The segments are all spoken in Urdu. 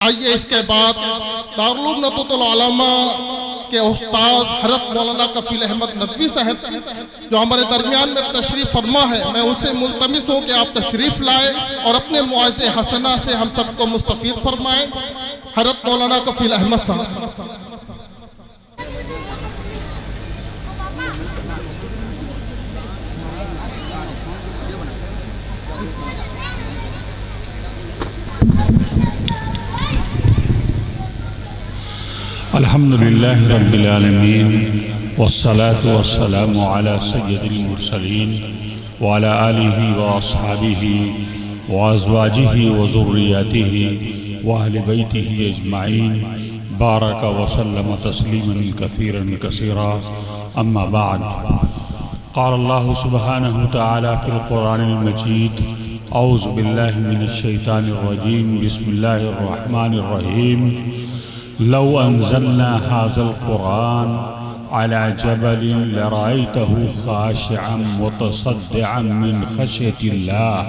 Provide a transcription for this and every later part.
آئیے اس کے بعد دارالعلوم نطوۃ العلماء کے استاذ حضرت مولانا کفیل احمد ندوی صاحب جو ہمارے درمیان میں تشریف فرما ہے، میں اسے ملتمس ہوں کہ آپ تشریف لائیں اور اپنے موعظہ حسنہ سے ہم سب کو مستفید فرمائیں۔ حضرت مولانا کفیل احمد صاحب۔ الحمدللہ رب العالمین والصلاة والسلام على سید المرسلین وعلى آلہ واصحابہ وازواجہ وذریاتہ واہل بیتہ اجمعین بارک وسلم تسلیما کثیرا کثیرا اما بعد قال اللہ سبحانہ تعالی فی القرآن المجید اعوذ باللہ من الشیطان الرجیم بسم اللہ الرحمن الرحیم لو انزلنا هذا القرآن على جبل لرأيته خاشعا متصدعا من خشية الله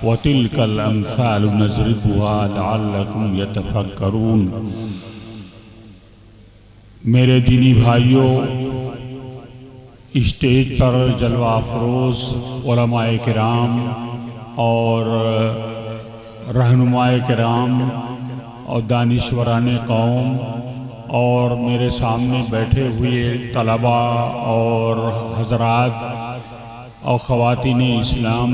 وتلك الأمثال نضربها لعلكم يتفكرون۔ میرے دینی بھائیوں، اسٹیج پر جلوہ افروز علماء کرام اور رہنماء کرام اور دانشوران قوم اور میرے سامنے بیٹھے ہوئے طلباء اور حضرات اور خواتین اسلام،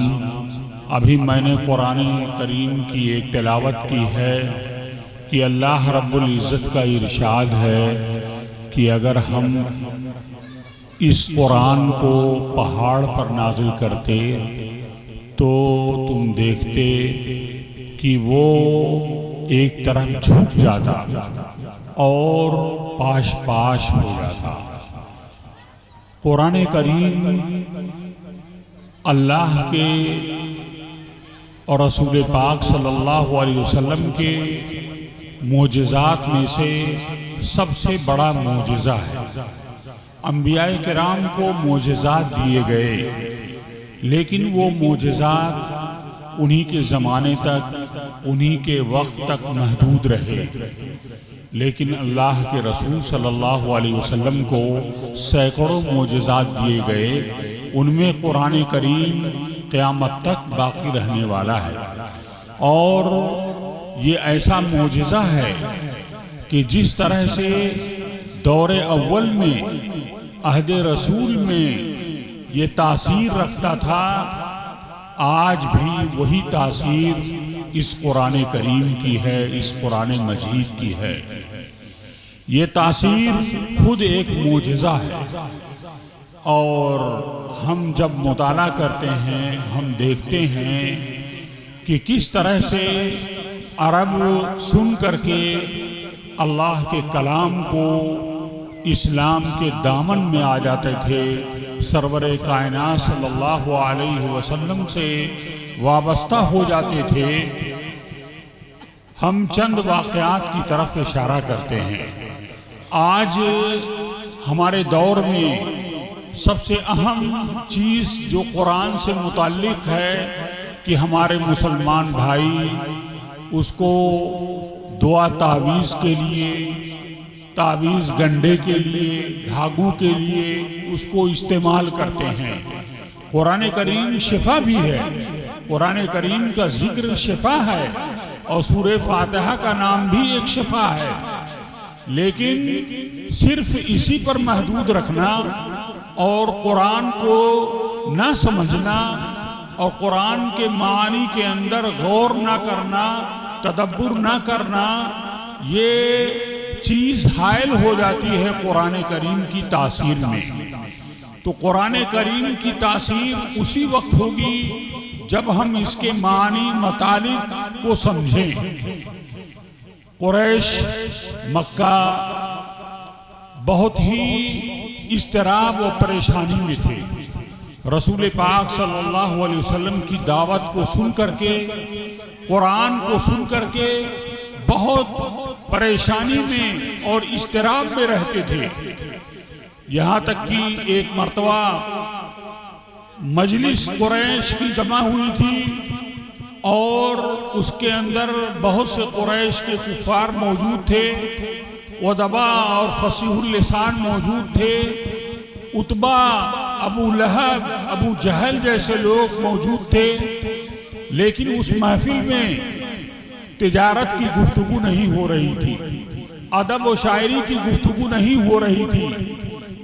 ابھی میں نے قرآن کریم کی ایک تلاوت کی ہے کہ اللہ رب العزت کا ارشاد ہے کہ اگر ہم اس قرآن کو پہاڑ پر نازل کرتے تو تم دیکھتے کہ وہ ایک طرف جھک جاتا اور پاش پاش ہو جاتا۔ قرآن کریم اللہ کے اور رسول پاک صلی اللہ علیہ وسلم کے معجزات میں سے سب سے بڑا معجزہ ہے۔ انبیاء کرام کو معجزات دیے گئے، لیکن وہ معجزات انہی کے زمانے تک، انہی کے وقت تک محدود رہے، لیکن اللہ کے رسول صلی اللہ علیہ وسلم کو سینکڑوں معجزات دیے گئے، ان میں قرآن کریم قیامت تک باقی رہنے والا ہے۔ اور یہ ایسا معجزہ ہے کہ جس طرح سے دور اول میں عہد رسول میں یہ تاثیر رکھتا تھا، آج بھی وہی تاثیر اس قرآن کریم کی ہے، اس قرآن مجید کی ہے۔ یہ تاثیر خود ایک معجزہ ہے، اور ہم جب مطالعہ کرتے ہیں ہم دیکھتے ہیں کہ کس طرح سے عرب سن کر کے اللہ کے کلام کو اسلام کے دامن میں آ جاتے تھے، سرور کائنات صلی اللہ علیہ وسلم سے وابستہ ہو جاتے تھے۔ ہم چند واقعات کی طرف اشارہ کرتے ہیں۔ آج ہمارے دور میں سب سے اہم چیز جو قرآن سے متعلق ہے کہ ہمارے مسلمان بھائی اس کو دعا تعویذ کے لیے، تعویذ گنڈے کے لیے، دھاگوں کے لیے اس کو استعمال کرتے ہیں۔ قرآن کریم شفا بھی ہے، قرآن کریم کا ذکر شفا ہے، اور سورہ فاتحہ کا نام بھی ایک شفا ہے، لیکن صرف اسی پر محدود رکھنا اور قرآن کو نہ سمجھنا اور قرآن کے معانی کے اندر غور نہ کرنا، تدبر نہ کرنا، یہ چیز حائل ہو جاتی ہے قرآن کریم کی تاثیر میں۔ تو قرآن کریم کی تاثیر اسی وقت ہوگی جب ہم اس کے معنی مطالب کو سمجھیں۔ قریش مکہ بہت ہی اضطراب و پریشانی میں تھے۔ رسول پاک صلی اللہ علیہ وسلم کی دعوت کو سن کر کے، قرآن کو سن کر کے بہت پریشانی میں اور اضطراب میں رہتے تھے، یہاں تک کہ ایک مرتبہ مجلس قریش کی جمع ہوئی تھی اور اس کے اندر بہت سے قریش کے کفار موجود تھے، ودبا اور فصیح اللسان موجود تھے، عتبہ، ابو لہب، ابو جہل جیسے لوگ موجود تھے، لیکن اس محفل میں تجارت کی گفتگو نہیں ہو رہی تھی، ادب و شاعری کی گفتگو نہیں ہو رہی تھی۔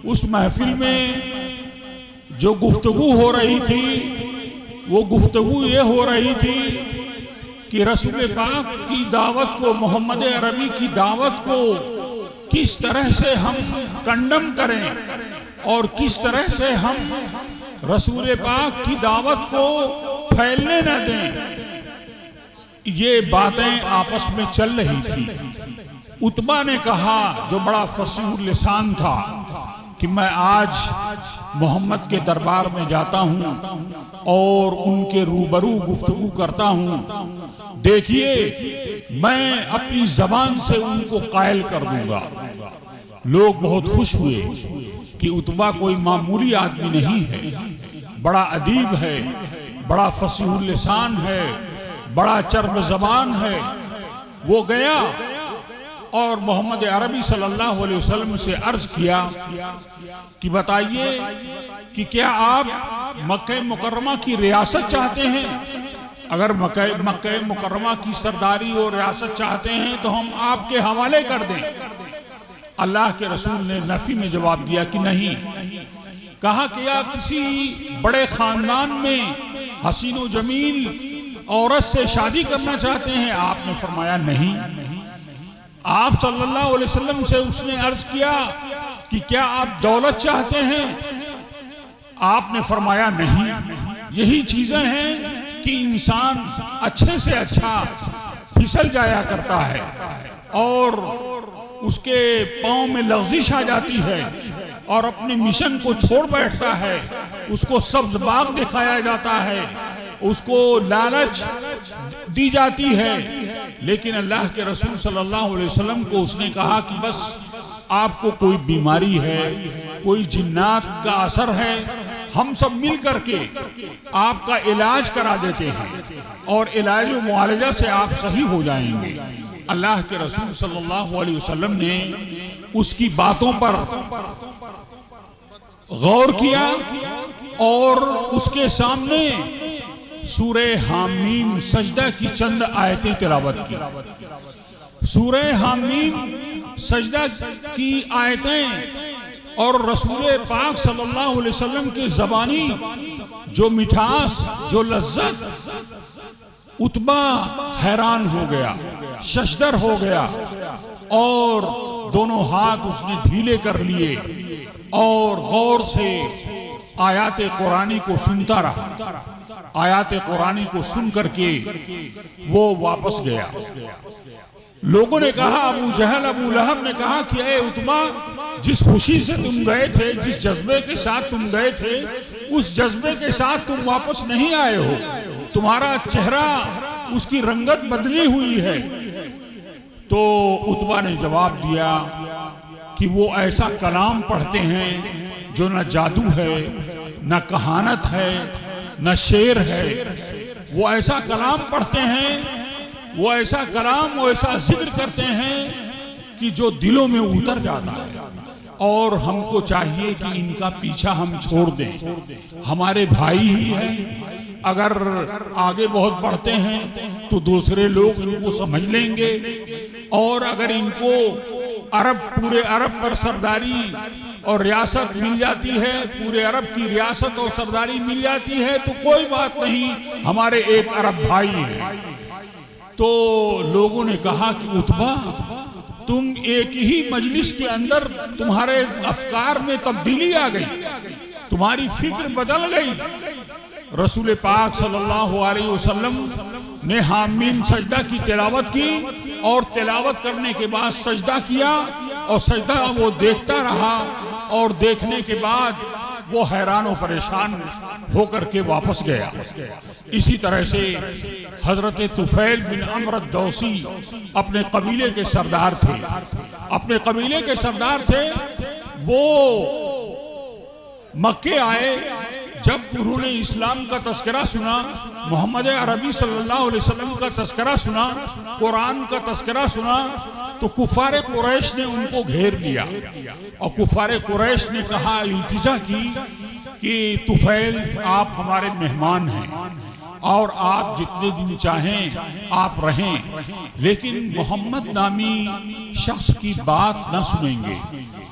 اس محفل میں جو گفتگو ہو رہی تھی وہ گفتگو یہ ہو رہی تھی کہ رسول پاک کی دعوت کو، محمد عربی کی دعوت کو کس طرح سے ہم کنڈم کریں اور کس طرح سے ہم رسول پاک کی دعوت کو پھیلنے نہ دیں۔ یہ باتیں آپس میں چل رہی تھی۔ عتبہ نے کہا، جو بڑا فصیح اللسان تھا، کہ میں آج محمد کے دربار میں جاتا ہوں اور ان کے روبرو گفتگو کرتا ہوں، دیکھیے میں اپنی زبان سے ان کو قائل کر دوں گا۔ لوگ بہت خوش ہوئے کہ عتبہ کوئی معمولی آدمی نہیں ہے، بڑا ادیب ہے، بڑا فصیح اللسان ہے، بڑا چرب زبان ہے۔ وہ گیا اور محمد عربی صلی اللہ علیہ وسلم سے عرض کیا کہ بتائیے کہ کیا آپ مکہ مکرمہ کی ریاست چاہتے ہیں؟ اگر مکہ مکرمہ کی سرداری اور ریاست چاہتے ہیں تو ہم آپ کے حوالے کر دیں۔ اللہ کے رسول نے نفی میں جواب دیا کہ نہیں۔ کہا کہ آپ کسی بڑے خاندان میں حسین و جمیل عورت سے شادی کرنا چاہتے ہیں؟ آپ نے فرمایا نہیں۔ آپ صلی اللہ علیہ وسلم سے اس نے عرض کیا کہ کیا آپ دولت چاہتے ہیں؟ آپ نے فرمایا نہیں۔ یہی چیزیں ہیں کہ انسان اچھے سے اچھا پھسل جایا کرتا ہے اور اس کے پاؤں میں لغزش آ جاتی ہے اور اپنے مشن کو چھوڑ بیٹھتا ہے۔ اس کو سبز باغ دکھایا جاتا ہے، اس کو لالچ دی جاتی ہے، لیکن اللہ کے رسول صلی اللہ علیہ وسلم کو اس نے کہا کہ بس آپ کو کوئی بیماری ہے، کوئی جنات کا اثر ہے، ہم سب مل کر کے آپ کا علاج کرا دیتے ہیں اور علاج و معالجہ سے آپ صحیح ہو جائیں گے۔ اللہ کے رسول صلی اللہ علیہ وسلم نے اس کی باتوں پر غور کیا اور اس کے سامنے سورہ حامیم سجدہ کی چند آیتیں تلاوت کی۔ سورہ حامیم سجدہ کی آیتیں اور رسول پاک صلی اللہ علیہ وسلم کے زبانی جو مٹھاس، جو لذت، عتبہ حیران ہو گیا، ششدر ہو گیا اور دونوں ہاتھ اس نے ڈھیلے کر لیے اور غور سے آیات قرآنی کو سنتا رہا۔ آیات قرآنی کو سن کر کے وہ واپس گیا۔ لوگوں نے کہا، ابو جہل، ابو لہب نے کہا کہ اے عتبہ، جس خوشی سے تم گئے تھے، جس جذبے کے ساتھ تم گئے تھے، اس جذبے کے ساتھ تم واپس نہیں آئے ہو۔ تمہارا چہرہ، اس کی رنگت بدلی ہوئی ہے۔ تو عتبہ نے جواب دیا کہ وہ ایسا کلام پڑھتے ہیں جو نہ جادو ہے، نہ کہانت ہے، نہ شعر ہے۔ وہ ایسا کلام پڑھتے ہیں، وہ ایسا کلام، وہ ایسا ذکر کرتے ہیں کہ جو دلوں میں اتر جاتا ہے، اور ہم کو چاہیے کہ ان کا پیچھا ہم چھوڑ دیں۔ ہمارے بھائی ہی ہیں، اگر آگے بہت بڑھتے ہیں تو دوسرے لوگ ان کو سمجھ لیں گے، اور اگر ان کو پورے عرب پر سرداری اور ریاست مل جاتی ہے، پورے عرب کی ریاست اور سرداری مل جاتی ہے تو کوئی بات نہیں، ہمارے ایک عرب بھائی ہیں۔ تو لوگوں نے کہا کہ عتبہ، تم ایک ہی مجلس کے اندر تمہارے افکار میں تبدیلی آ گئی، تمہاری فکر بدل گئی۔ رسول پاک صلی اللہ علیہ وسلم نے حامیم سجدہ کی تلاوت کی اور تلاوت کرنے کے بعد سجدہ کیا، اور سجدہ وہ دیکھتا رہا، اور دیکھنے کے بعد وہ حیران و پریشان ہو کر کے واپس گیا۔ اسی طرح سے حضرت طفیل بن عمرو الدوسی اپنے قبیلے کے سردار تھے، اپنے قبیلے کے سردار تھے۔ وہ مکے آئے، جب انہوں نے اسلام کا تذکرہ سنا، محمد عربی صلی اللہ علیہ وسلم کا تذکرہ سنا، قرآن کا تذکرہ سنا، تو کفار قریش نے ان کو گھیر لیا، اور کفار قریش نے کہا، التجا کی کہ طفیل آپ ہمارے مہمان ہیں اور آپ جتنے دن چاہیں آپ رہیں، لیکن محمد نامی شخص کی بات نہ سنیں گے،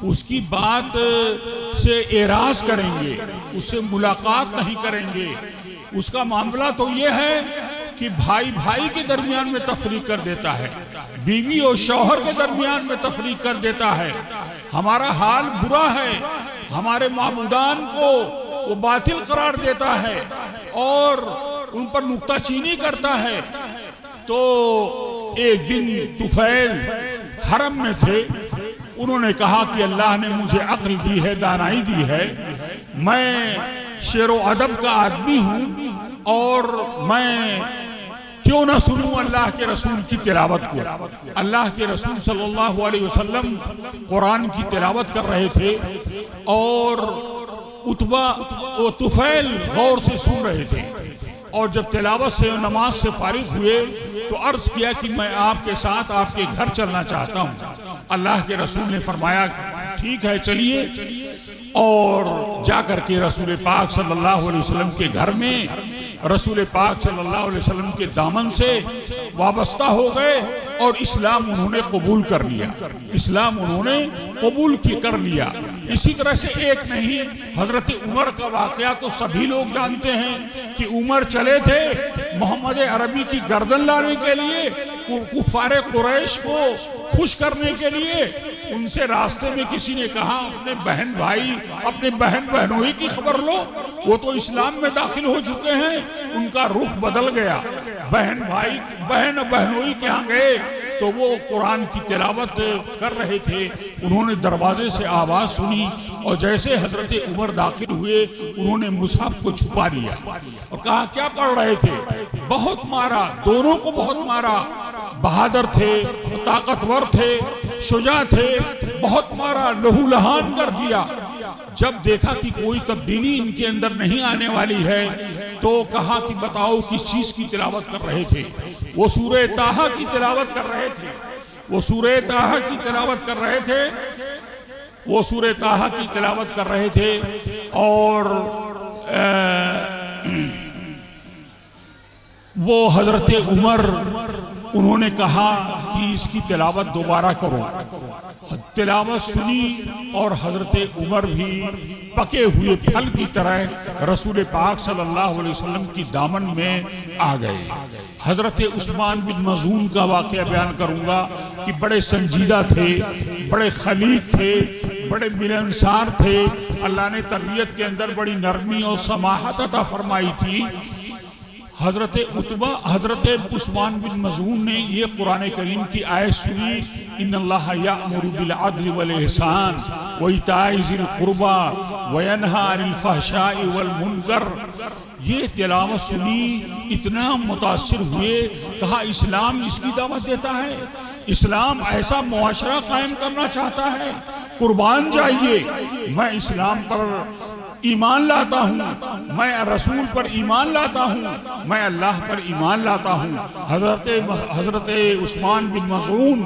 اس کی بات سے اعراض کریں گے، اس سے ملاقات نہیں کریں گے، اس کا معاملہ تو یہ ہے کہ بھائی بھائی کے درمیان میں تفریق کر دیتا ہے، بیوی اور شوہر کے درمیان میں تفریق کر دیتا ہے، ہمارا حال برا ہے، ہمارے معبودان کو وہ باطل قرار دیتا ہے اور ان پر نکتہ چینی کرتا ہے۔ تو ایک دن طفیل حرم میں تھے، انہوں نے کہا کہ اللہ نے مجھے عقل دی ہے، دانائی دی ہے، میں شعر و ادب کا آدمی ہوں اور میں کیوں نہ سنوں اللہ کے رسول کی تلاوت کو۔ اللہ کے رسول صلی اللہ علیہ وسلم قرآن کی تلاوت کر رہے تھے اور عتبہ و طفیل غور سے سن رہے تھے، اور جب تلاوت سے اور نماز سے فارغ ہوئے تو عرض کیا کہ میں آپ کے ساتھ آپ کے گھر چلنا چاہتا ہوں۔ اللہ کے رسول نے فرمایا ٹھیک ہے چلیے، اور جا کر کے رسول پاک صلی اللہ علیہ وسلم کے گھر میں رسول پاک صلی اللہ علیہ وسلم کے دامن سے وابستہ ہو گئے اور اسلام انہوں نے قبول کر لیا، اسلام انہوں نے قبول کر لیا۔ اسی طرح سے ایک نہیں، حضرت عمر کا واقعہ تو سبھی لوگ جانتے ہیں کہ عمر چلے تھے محمد عربی کی گردن لانے کے لیے، کفار قریش کو خوش کرنے کے لیے۔ ان سے راستے میں کسی نے کہا اپنے بہن بھائی، اپنے بہن بہنوئی کی خبر لو، وہ تو اسلام میں داخل ہو چکے ہیں۔ ان کا رخ بدل گیا، بہن بھائی بہن بہنوئی کے ہاں گئے تو وہ قرآن کی تلاوت کر رہے تھے، انہوں نے دروازے سے آواز سنی اور جیسے حضرت عمر داخل ہوئے انہوں نے مصحف کو چھپا لیا اور کہا کیا پڑھ رہے تھے؟ بہت مارا، دونوں کو بہت مارا، بہادر تھے، طاقتور تھے، شجاع تھے، بہت مارا، لہو لہان کر دیا۔ جب دیکھا کہ کوئی تبدیلی ان کے اندر نہیں آنے والی ہے تو کہا کہ بتاؤ کس چیز کی تلاوت کر رہے تھے؟ وہ سورہ طٰہٰ کی تلاوت کر رہے تھے، وہ سورہ طٰہٰ کی تلاوت کر رہے تھے، وہ سورہ طٰہٰ کی تلاوت کر رہے تھے اور وہ حضرت عمر انہوں نے کہا کہ اس کی تلاوت دوبارہ کرو۔ تلاوت سنی اور حضرت عمر بھی پکے ہوئے پھل کی طرح رسول پاک صلی اللہ علیہ وسلم کی دامن میں آ گئے۔ حضرت عثمان بن مظعون کا واقعہ بیان کروں گا کہ بڑے سنجیدہ تھے، بڑے خلیق تھے، بڑے ملنسار تھے، اللہ نے تربیت کے اندر بڑی نرمی اور سماحت عطا فرمائی تھی۔ حضرت عثمان بن مظعون نے یہ قرآن کریم کی آیت سنی، ان اللہ یأمر بالعدل والاحسان وایتاء ذی القربى وینہی عن الفحشاء والمنکر۔ یہ تلاوت سنی، اتنا متاثر ہوئے، کہا اسلام اس کی دعوت دیتا ہے، اسلام ایسا معاشرہ قائم کرنا چاہتا ہے، قربان جائیے، میں اسلام پر ایمان لاتا ہوں، میں رسول پر ایمان لاتا ہوں، میں اللہ پر ایمان لاتا ہوں۔ حضرت عثمان بن مظعون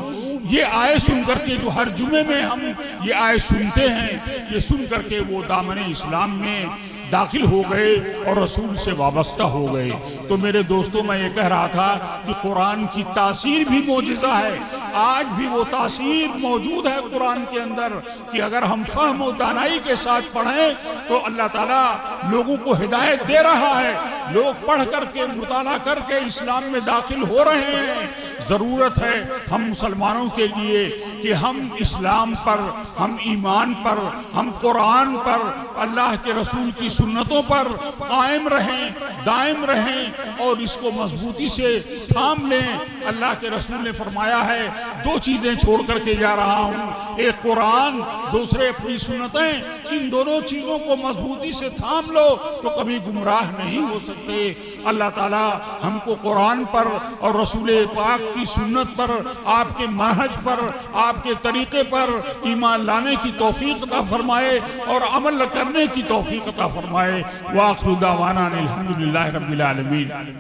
یہ آیت سن کر کے، جو ہر جمعے میں ہم یہ آیت سنتے ہیں، یہ سن کر کے وہ دامن اسلام میں داخل ہو گئے اور رسول سے وابستہ ہو گئے۔ تو میرے دوستوں، میں یہ کہہ رہا تھا کہ قرآن کی تاثیر بھی معجزہ ہے، آج بھی وہ تاثیر موجود ہے قرآن کے اندر کہ اگر ہم فہم و دانائی کے ساتھ پڑھیں تو اللہ تعالیٰ لوگوں کو ہدایت دے رہا ہے، لوگ پڑھ کر کے مطالعہ کر کے اسلام میں داخل ہو رہے ہیں۔ ضرورت ہے ہم مسلمانوں کے لیے کہ ہم اسلام پر، ہم ایمان پر، ہم قرآن پر، اللہ کے رسول کی سنتوں پر قائم رہیں، دائم رہیں اور اس کو مضبوطی سے تھام لیں۔ اللہ کے رسول نے فرمایا ہے دو چیزیں چھوڑ کر کے جا رہا ہوں، ایک قرآن، دوسرے اپنی سنتیں، ان دونوں چیزوں کو مضبوطی سے تھام لو تو کبھی گمراہ نہیں ہو سکتے۔ اللہ تعالیٰ ہم کو قرآن پر اور رسول پاک کی سنت پر آپ کے منہج پر، آپ کے طریقے پر ایمان لانے کی توفیق عطا فرمائے اور عمل کرنے کی توفیق عطا فرمائے۔ وآخر دعوانا الحمدللہ رب العالمین۔